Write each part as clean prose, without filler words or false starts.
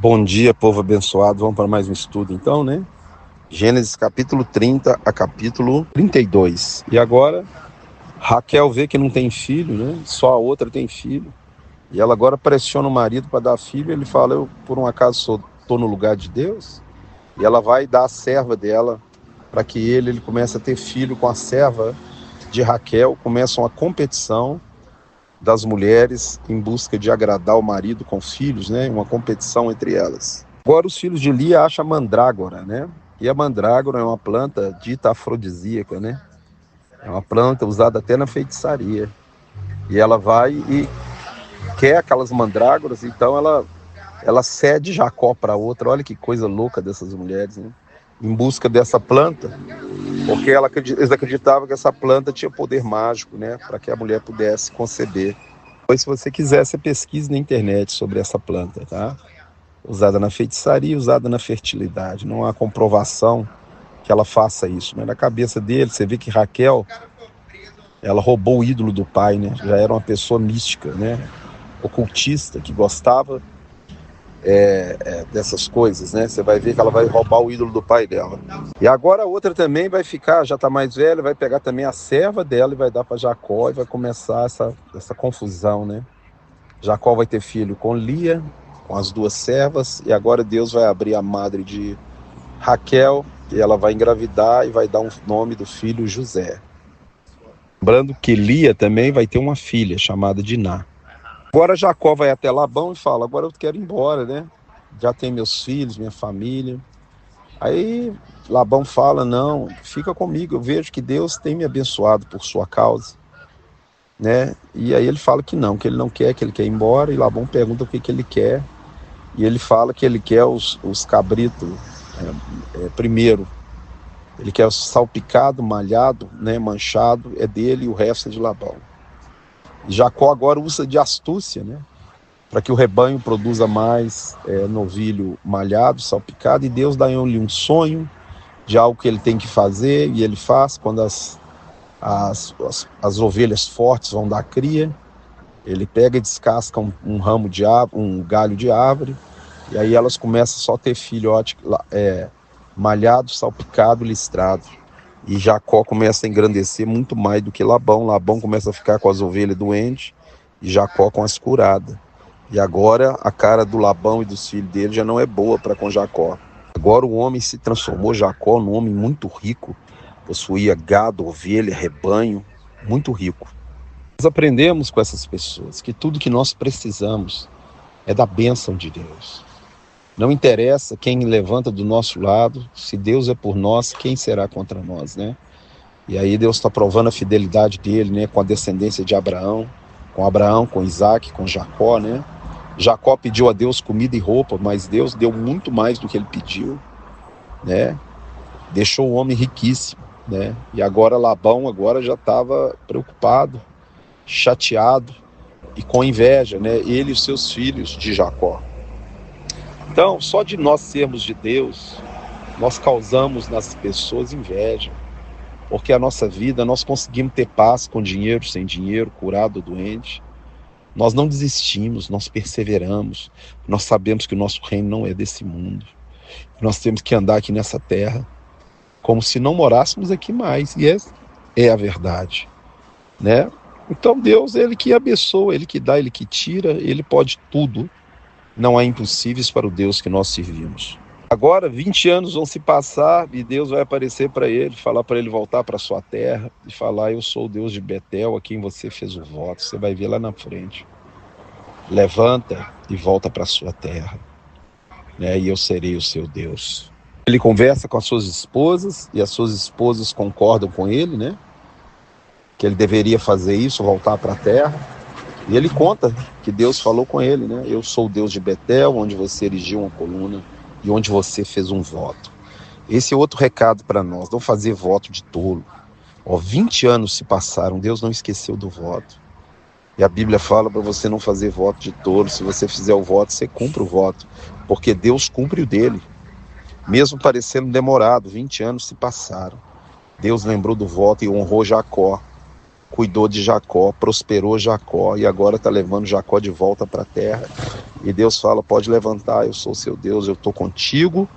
Bom dia, povo abençoado. Vamos para mais um estudo então, né? Gênesis capítulo 30 a capítulo 32. E agora, Raquel vê que não tem filho, né? Só a outra tem filho. E ela agora pressiona o marido para dar filho. Ele fala, eu por um acaso estou no lugar de Deus? E ela vai dar a serva dela para que ele comece a ter filho com a serva de Raquel. Começa uma competição das mulheres em busca de agradar o marido com filhos, né? Uma competição entre elas. Agora os filhos de Lia acham a mandrágora, né? E a mandrágora é uma planta dita afrodisíaca, né? É uma planta usada até na feitiçaria. E ela vai e quer aquelas mandrágoras, então ela cede Jacó para outra. Olha que coisa louca dessas mulheres, né? Em busca dessa planta, porque eles acreditavam que essa planta tinha poder mágico, né? Para que a mulher pudesse conceber. Depois, se você quiser, você pesquise na internet sobre essa planta, tá? Usada na feitiçaria, usada na fertilidade. Não há comprovação que ela faça isso. Mas na cabeça dele, você vê que Raquel, ela roubou o ídolo do pai, né? Já era uma pessoa mística, né? Ocultista, que gostava dessas coisas, né? Você vai ver que ela vai roubar o ídolo do pai dela. E agora a outra também vai ficar, já está mais velha, vai pegar também a serva dela e vai dar para Jacó e vai começar essa confusão, né? Jacó vai ter filho com Lia, com as duas servas, e agora Deus vai abrir a madre de Raquel, e ela vai engravidar e vai dar um nome do filho José. Lembrando que Lia também vai ter uma filha chamada Diná. Agora Jacó vai até Labão e fala, agora eu quero ir embora, né? Já tenho meus filhos, minha família. Aí Labão fala, não, fica comigo, eu vejo que Deus tem me abençoado por sua causa, né? E aí ele fala que ele não quer, que ele quer ir embora, e Labão pergunta o que ele quer, e ele fala que ele quer os cabritos primeiro. Ele quer o salpicado, malhado, né, manchado, é dele, e o resto é de Labão. Jacó agora usa de astúcia, né, para que o rebanho produza mais novilho malhado, salpicado, e Deus dá-lhe um sonho de algo que ele tem que fazer, e ele faz. Quando as ovelhas fortes vão dar cria, ele pega e descasca um ramo de árvore, um galho de árvore, e aí elas começam só a ter filhote malhado, salpicado, listrado. E Jacó começa a engrandecer muito mais do que Labão. Labão começa a ficar com as ovelhas doentes e Jacó com as curadas. E agora a cara do Labão e dos filhos dele já não é boa para com Jacó. Agora o homem se transformou, Jacó, num homem muito rico. Possuía gado, ovelha, rebanho, muito rico. Nós aprendemos com essas pessoas que tudo que nós precisamos é da bênção de Deus. Não interessa quem levanta do nosso lado, se Deus é por nós, quem será contra nós, né? E aí Deus está provando a fidelidade dele, né? Com a descendência de Abraão, com Isaac, com Jacó, né? Jacó pediu a Deus comida e roupa, mas Deus deu muito mais do que ele pediu, né? Deixou o homem riquíssimo, né? E agora Labão já estava preocupado, chateado e com inveja, né? Ele e os seus filhos de Jacó. Então, só de nós sermos de Deus, nós causamos nas pessoas inveja, porque a nossa vida, nós conseguimos ter paz com dinheiro, sem dinheiro, curado, doente. Nós não desistimos, nós perseveramos, nós sabemos que o nosso reino não é desse mundo. Nós temos que andar aqui nessa terra como se não morássemos aqui mais, e é a verdade, né? Então Deus, ele que abençoa, ele que dá, ele que tira, ele pode tudo. Não há impossíveis para o Deus que nós servimos. Agora 20 anos vão se passar e Deus vai aparecer para ele, falar para ele voltar para sua terra e falar, eu sou o Deus de Betel, a quem você fez o voto. Você vai ver lá na frente. Levanta e volta para sua terra, né? E eu serei o seu Deus. Ele conversa com as suas esposas e as suas esposas concordam com ele, né? Que ele deveria fazer isso, voltar para a terra. E ele conta que Deus falou com ele, né? Eu sou o Deus de Betel, onde você erigiu uma coluna e onde você fez um voto. Esse é outro recado para nós, não fazer voto de tolo. 20 anos se passaram, Deus não esqueceu do voto. E a Bíblia fala para você não fazer voto de tolo. Se você fizer o voto, você cumpre o voto, porque Deus cumpre o dele. Mesmo parecendo demorado, 20 anos se passaram. Deus lembrou do voto e honrou Jacó. cuidou de Jacó, prosperou Jacó e agora está levando Jacó de volta para a terra. E Deus fala, pode levantar, eu sou seu Deus, eu estou contigo.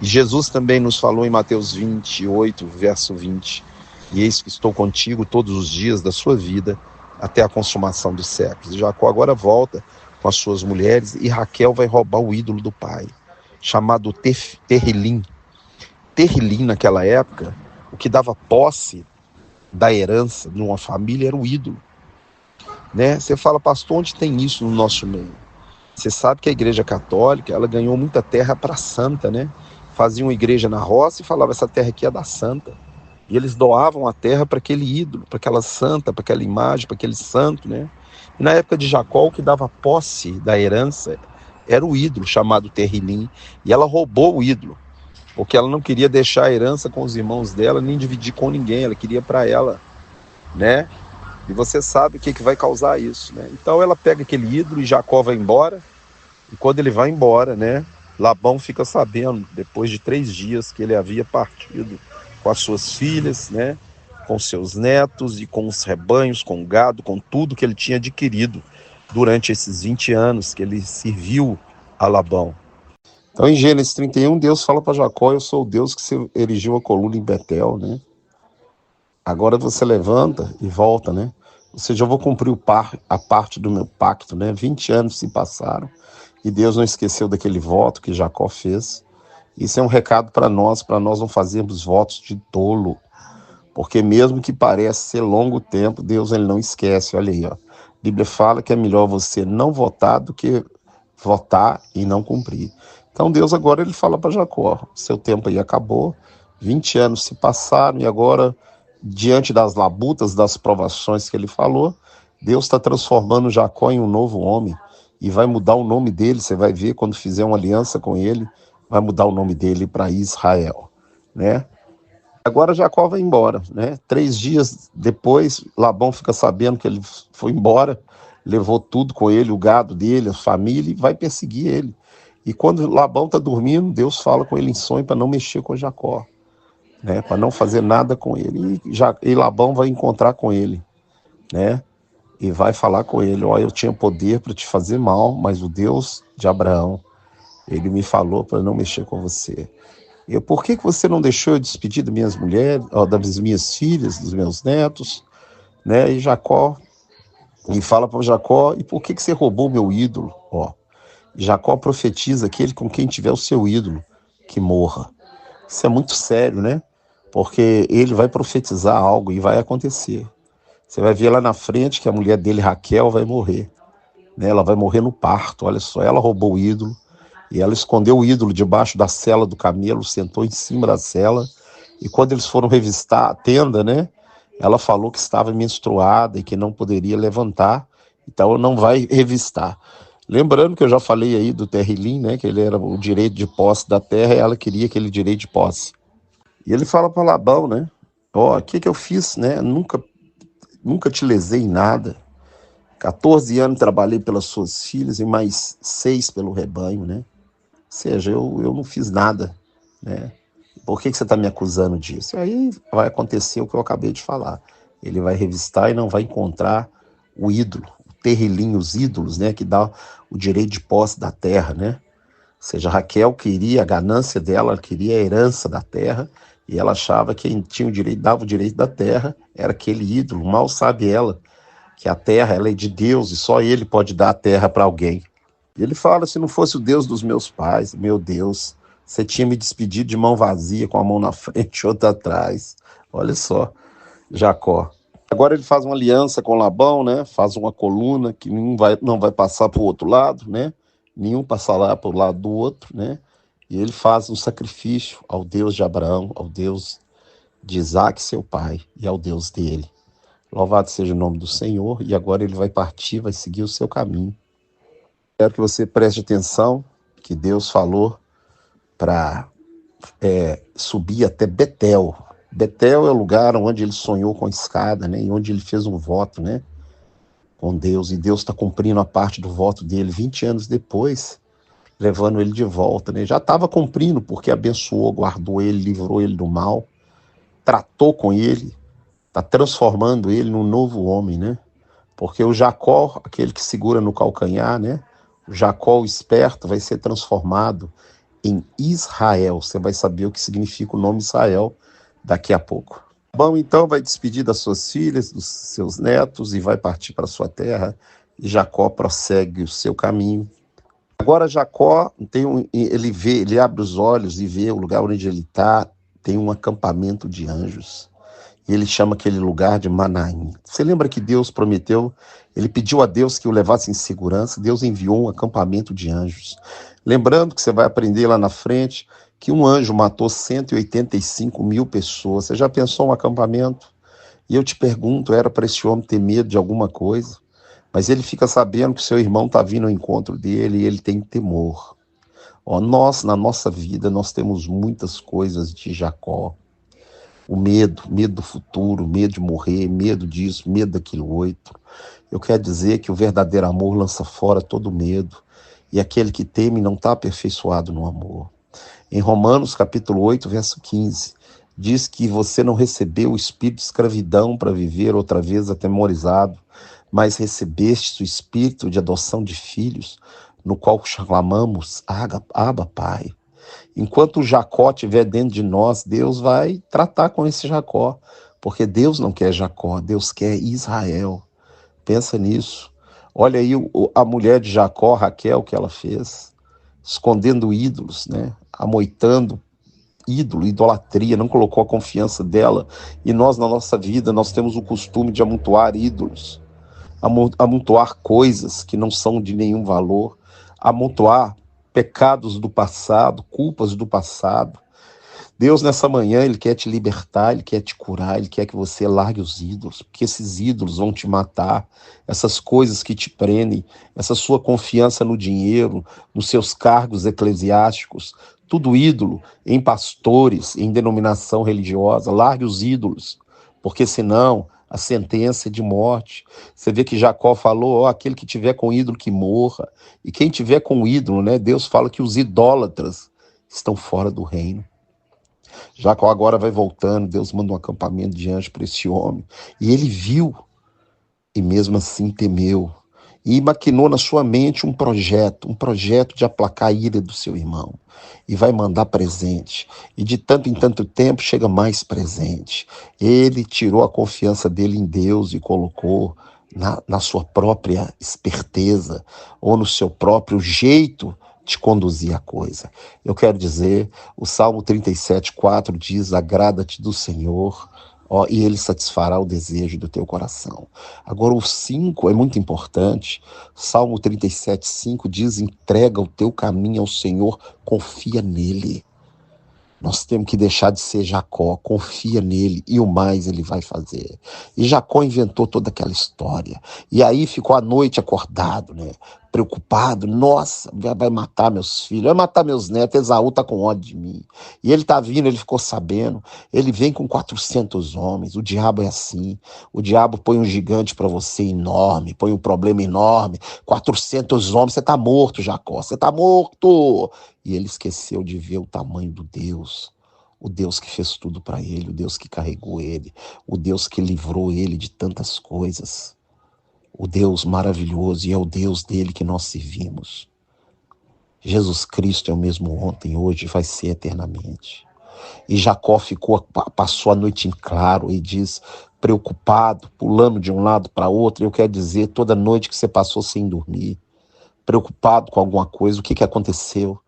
E Jesus também nos falou em Mateus 28, verso 20, e eis que estou contigo todos os dias da sua vida, até a consumação dos séculos. E Jacó agora volta com as suas mulheres, e Raquel vai roubar o ídolo do pai, chamado Terrilim. Terrilim, naquela época, o que dava posse da herança de uma família era o ídolo. Né? Você fala, pastor, onde tem isso no nosso meio? Você sabe que a Igreja Católica, ela ganhou muita terra para santa, né? Faziam uma igreja na roça e falavam, essa terra aqui é da santa. E eles doavam a terra para aquele ídolo, para aquela santa, para aquela imagem, para aquele santo, né? E na época de Jacó, o que dava posse da herança era o ídolo, chamado Terrilim. E ela roubou o ídolo, porque ela não queria deixar a herança com os irmãos dela, nem dividir com ninguém, ela queria para ela, né? E você sabe o que vai causar isso, né? Então ela pega aquele ídolo e Jacó vai embora. E quando ele vai embora, né? Labão fica sabendo, depois de 3 dias, que ele havia partido com as suas filhas, né? Com seus netos e com os rebanhos, com o gado, com tudo que ele tinha adquirido durante esses 20 anos que ele serviu a Labão. Então, em Gênesis 31, Deus fala para Jacó, eu sou o Deus que se erigiu a coluna em Betel, né? Agora você levanta e volta, né? Ou seja, eu vou cumprir a parte do meu pacto, né? 20 anos se passaram e Deus não esqueceu daquele voto que Jacó fez. Isso é um recado para nós não fazermos votos de tolo, porque mesmo que pareça ser longo tempo, Deus ele não esquece. Olha aí, ó. A Bíblia fala que é melhor você não votar do que votar e não cumprir. Então Deus agora ele fala para Jacó, seu tempo aí acabou, 20 anos se passaram e agora, diante das labutas, das provações que ele falou, Deus está transformando Jacó em um novo homem e vai mudar o nome dele. Você vai ver quando fizer uma aliança com ele, vai mudar o nome dele para Israel, né? Agora Jacó vai embora, né? 3 dias depois, Labão fica sabendo que ele foi embora, levou tudo com ele, o gado dele, a família, e vai perseguir ele. E quando Labão está dormindo, Deus fala com ele em sonho para não mexer com Jacó, né? Para não fazer nada com ele. E Labão vai encontrar com ele, né? E vai falar com ele, ó, eu tinha poder para te fazer mal, mas o Deus de Abraão, ele me falou para não mexer com você. Por que você não deixou eu despedir das minhas mulheres, das minhas filhas, dos meus netos, né? E Jacó, e fala para Jacó, e por que você roubou meu ídolo? Ó, Jacó profetiza aquele com quem tiver o seu ídolo, que morra. Isso é muito sério, né? Porque ele vai profetizar algo e vai acontecer. Você vai ver lá na frente que a mulher dele, Raquel, vai morrer, né? Ela vai morrer no parto, olha só, ela roubou o ídolo, e ela escondeu o ídolo debaixo da sela do camelo, sentou em cima da sela, e quando eles foram revistar a tenda, né? Ela falou que estava menstruada e que não poderia levantar, então ela não vai revistar. Lembrando que eu já falei aí do Terrilim, né? Que ele era o direito de posse da terra e ela queria aquele direito de posse. E ele fala para Labão, né? Ó, o que eu fiz, né? Nunca te lesei em nada. 14 anos trabalhei pelas suas filhas e mais 6 pelo rebanho, né? Ou seja, eu não fiz nada, né? Por que você está me acusando disso? E aí vai acontecer o que eu acabei de falar. Ele vai revistar e não vai encontrar o ídolo, o Terrilim, os ídolos, né? Que dá o direito de posse da terra, né? Ou seja, Raquel queria a ganância dela, ela queria a herança da terra, e ela achava que quem tinha o direito, dava o direito da terra, era aquele ídolo. Mal sabe ela que a terra ela é de Deus e só ele pode dar a terra para alguém. E ele fala, se não fosse o Deus dos meus pais, meu Deus, você tinha me despedido de mão vazia, com a mão na frente e outra atrás. Olha só, Jacó. Agora ele faz uma aliança com Labão, né? Faz uma coluna que não vai passar para o outro lado, né? Nenhum passará para o lado do outro, né? E ele faz um sacrifício ao Deus de Abraão, ao Deus de Isaac, seu pai, e ao Deus dele. Louvado seja o nome do Senhor, e agora ele vai partir, vai seguir o seu caminho. Quero que você preste atenção que Deus falou para subir até Betel. Betel é o lugar onde ele sonhou com a escada, né? E onde ele fez um voto, né? Com Deus. E Deus está cumprindo a parte do voto dele 20 anos depois, levando ele de volta, né? Já estava cumprindo, porque abençoou, guardou ele, livrou ele do mal, tratou com ele, está transformando ele num novo homem, né? Porque o Jacó, aquele que segura no calcanhar, né? O Jacó, o esperto, vai ser transformado em Israel. Você vai saber o que significa o nome Israel daqui a pouco. Bom, então vai despedir das suas filhas, dos seus netos e vai partir para sua terra. E Jacó prossegue o seu caminho. Agora Jacó ele abre os olhos e vê o lugar onde ele está, tem um acampamento de anjos. E ele chama aquele lugar de Manaim. Você lembra que Deus prometeu, ele pediu a Deus que o levasse em segurança, Deus enviou um acampamento de anjos. Lembrando que você vai aprender lá na frente que um anjo matou 185 mil pessoas. Você já pensou um acampamento? E eu te pergunto, era para esse homem ter medo de alguma coisa? Mas ele fica sabendo que seu irmão está vindo ao encontro dele e ele tem temor. Nós, na nossa vida, nós temos muitas coisas de Jacó. O medo do futuro, medo de morrer, medo disso, medo daquilo outro. Eu quero dizer que o verdadeiro amor lança fora todo medo. E aquele que teme não está aperfeiçoado no amor. Em Romanos capítulo 8, verso 15, diz que você não recebeu o espírito de escravidão para viver outra vez atemorizado, mas recebeste o espírito de adoção de filhos, no qual clamamos, Abba, Pai. Enquanto o Jacó estiver dentro de nós, Deus vai tratar com esse Jacó, porque Deus não quer Jacó, Deus quer Israel. Pensa nisso. Olha aí a mulher de Jacó, Raquel, o que ela fez, escondendo ídolos, né? Amoitando ídolo, idolatria, não colocou a confiança dela. E nós, na nossa vida, nós temos o costume de amontoar ídolos, amontoar coisas que não são de nenhum valor, amontoar pecados do passado, culpas do passado. Deus, nessa manhã, Ele quer te libertar, Ele quer te curar, Ele quer que você largue os ídolos, porque esses ídolos vão te matar, essas coisas que te prendem, essa sua confiança no dinheiro, nos seus cargos eclesiásticos, tudo ídolo, em pastores, em denominação religiosa. Largue os ídolos, porque senão a sentença é de morte. Você vê que Jacó falou, aquele que tiver com ídolo que morra. E quem tiver com ídolo, né? Deus fala que os idólatras estão fora do reino. Jacó agora vai voltando, Deus manda um acampamento de anjos para esse homem. E ele viu, e mesmo assim temeu. E maquinou na sua mente um projeto de aplacar a ira do seu irmão. E vai mandar presente. E de tanto em tanto tempo chega mais presente. Ele tirou a confiança dele em Deus e colocou na sua própria esperteza ou no seu próprio jeito de conduzir a coisa. Eu quero dizer, o Salmo 37:4 diz, agrada-te do Senhor, e Ele satisfará o desejo do teu coração. Agora o 5 é muito importante. Salmo 37:5 diz, entrega o teu caminho ao Senhor, confia nele. Nós temos que deixar de ser Jacó, confia nele e o mais ele vai fazer. E Jacó inventou toda aquela história. E aí ficou a noite acordado, né? Preocupado. Nossa, vai matar meus filhos, vai matar meus netos. Esaú está com ódio de mim. E ele está vindo, ele ficou sabendo. Ele vem com 400 homens. O diabo é assim. O diabo põe um gigante para você enorme, põe um problema enorme. 400 homens, você está morto, Jacó, você está morto. E ele esqueceu de ver o tamanho do Deus, o Deus que fez tudo para ele, o Deus que carregou ele, o Deus que livrou ele de tantas coisas, o Deus maravilhoso, e é o Deus dele que nós servimos. Jesus Cristo é o mesmo ontem, hoje, vai ser eternamente. E Jacó passou a noite em claro e diz, preocupado, pulando de um lado para outro. Eu quero dizer, toda noite que você passou sem dormir, preocupado com alguma coisa, o que aconteceu?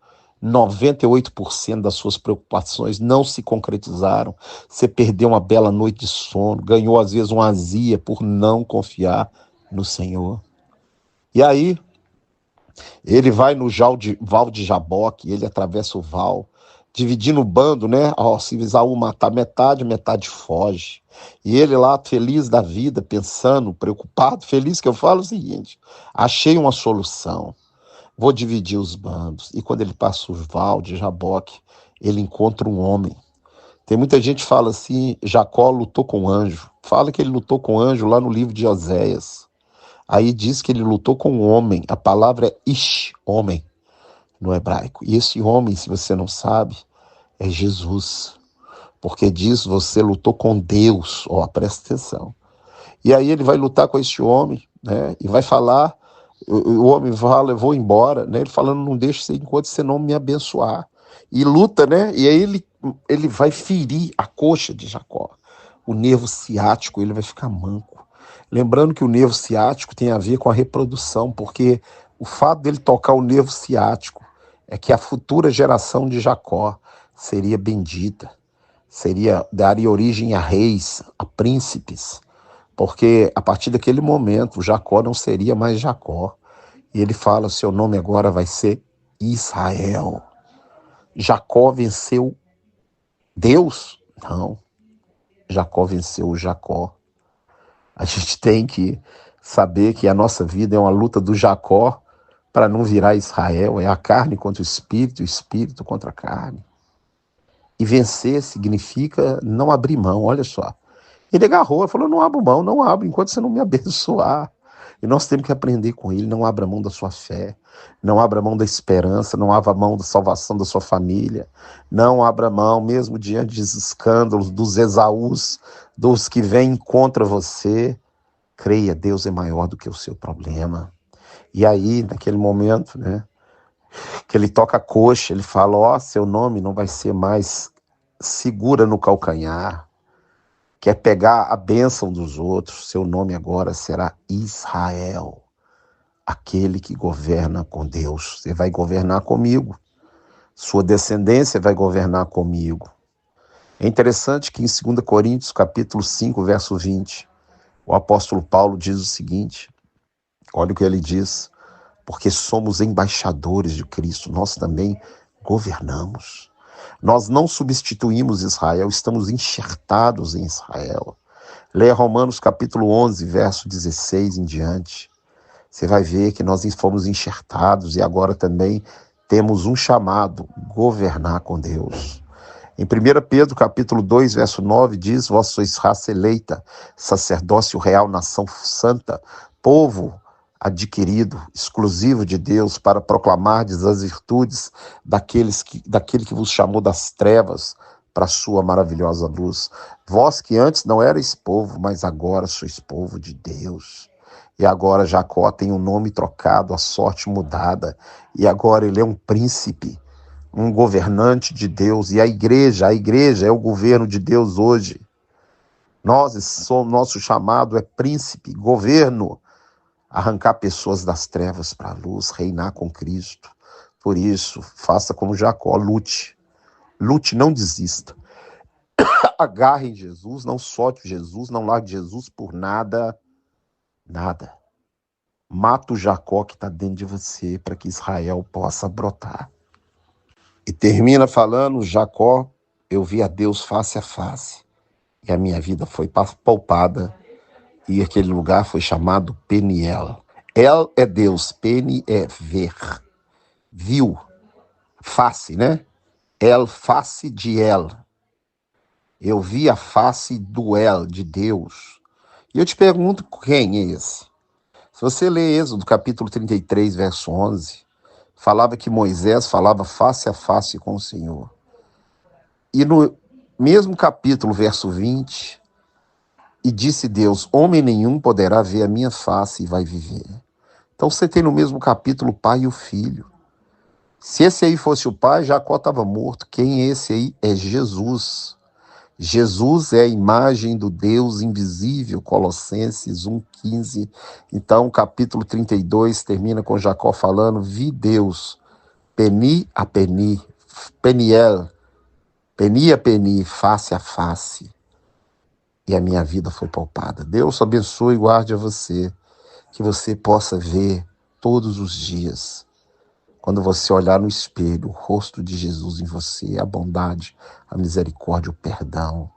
98% das suas preocupações não se concretizaram. Você perdeu uma bela noite de sono, ganhou às vezes uma azia por não confiar no Senhor. E aí, ele vai no val de Jaboque, ele atravessa o val, dividindo o bando, né? Se Esaú matar metade, metade foge. E ele lá, feliz da vida, pensando, preocupado, feliz, que eu falo o seguinte, achei uma solução. Vou dividir os bandos. E quando ele passa o val de Jaboque, ele encontra um homem. Tem muita gente que fala assim, Jacó lutou com anjo. Fala que ele lutou com anjo lá no livro de Oséias. Aí diz que ele lutou com um homem. A palavra é ish, homem, no hebraico. E esse homem, se você não sabe, é Jesus. porque diz, você lutou com Deus, ó, presta atenção. E aí ele vai lutar com esse homem, né, e vai falar, o homem fala, eu vou embora, né, ele falando, não deixe você enquanto você não me abençoar. E luta, né, e aí ele vai ferir a coxa de Jacó, o nervo ciático, ele vai ficar manco. Lembrando que o nervo ciático tem a ver com a reprodução, porque o fato dele tocar o nervo ciático é que a futura geração de Jacó seria bendita, daria origem a reis, a príncipes, porque a partir daquele momento Jacó não seria mais Jacó. E ele fala, seu nome agora vai ser Israel. Jacó venceu Deus? Não. Jacó venceu o Jacó. A gente tem que saber que a nossa vida é uma luta do Jacó para não virar Israel. É a carne contra o espírito contra a carne. E vencer significa não abrir mão, olha só. Ele agarrou, falou, não abro mão, não abro, enquanto você não me abençoar. E nós temos que aprender com ele, não abra mão da sua fé, não abra mão da esperança, não abra mão da salvação da sua família, não abra mão, mesmo diante dos escândalos, dos Esaús, dos que vêm contra você, creia, Deus é maior do que o seu problema. E aí, naquele momento, né, que ele toca a coxa, ele fala, ó, seu nome não vai ser mais segura no calcanhar, quer pegar a bênção dos outros, seu nome agora será Israel, aquele que governa com Deus. Você vai governar comigo, sua descendência vai governar comigo. É interessante que em 2 Coríntios, capítulo 5, verso 20, o apóstolo Paulo diz o seguinte, olha o que ele diz, porque somos embaixadores de Cristo, nós também governamos. Nós não substituímos Israel, estamos enxertados em Israel. Leia Romanos capítulo 11, verso 16 em diante. Você vai ver que nós fomos enxertados e agora também temos um chamado, governar com Deus. Em 1 Pedro capítulo 2, verso 9 diz, vós sois raça eleita, sacerdócio real, nação santa, povo adquirido, exclusivo de Deus, para proclamardes as virtudes daquele que vos chamou das trevas para a sua maravilhosa luz. Vós que antes não erais povo, mas agora sois povo de Deus. E agora Jacó tem o nome trocado, a sorte mudada, e agora ele é um príncipe, um governante de Deus, e a igreja é o governo de Deus hoje. Nosso chamado é príncipe, governo, arrancar pessoas das trevas para a luz, reinar com Cristo. Por isso, faça como Jacó, lute, não desista. Agarre em Jesus, não solte Jesus, não largue Jesus por nada. Mata o Jacó que está dentro de você para que Israel possa brotar. E termina falando, Jacó, eu vi a Deus face a face, e a minha vida foi poupada, e aquele lugar foi chamado Peniel. El é Deus, Peni é ver, viu, face, né? El, face de El. Eu vi a face do El, de Deus. E eu te pergunto, quem é esse? Se você ler Êxodo, capítulo 33, verso 11, falava que Moisés falava face a face com o Senhor. E no mesmo capítulo, verso 20, e disse Deus, homem nenhum poderá ver a minha face e vai viver. Então você tem no mesmo capítulo o pai e o filho. Se esse aí fosse o pai, Jacó estava morto. Quem é esse aí? É Jesus. Jesus é a imagem do Deus invisível, Colossenses 1,15. Então, capítulo 32 termina com Jacó falando, vi Deus, peni a peni, peniel, peni a peni, face a face. E a minha vida foi poupada. Deus abençoe e guarde a você, que você possa ver todos os dias, quando você olhar no espelho, o rosto de Jesus em você, a bondade, a misericórdia, o perdão.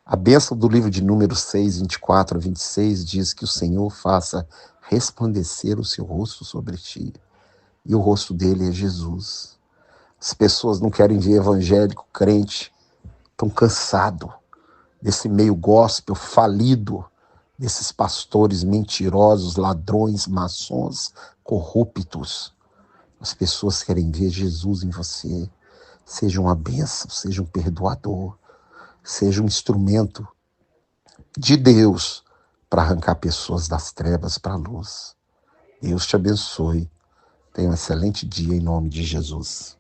A bênção do livro de Números 6, 24 a 26 diz que o Senhor faça resplandecer o seu rosto sobre ti. E o rosto dele é Jesus. As pessoas não querem ver evangélico, crente, estão cansados desse meio gospel falido, desses pastores mentirosos, ladrões, maçons, corruptos. As pessoas querem ver Jesus em você. Seja uma bênção, seja um perdoador. seja um instrumento de Deus para arrancar pessoas das trevas para a luz. Deus te abençoe. Tenha um excelente dia em nome de Jesus.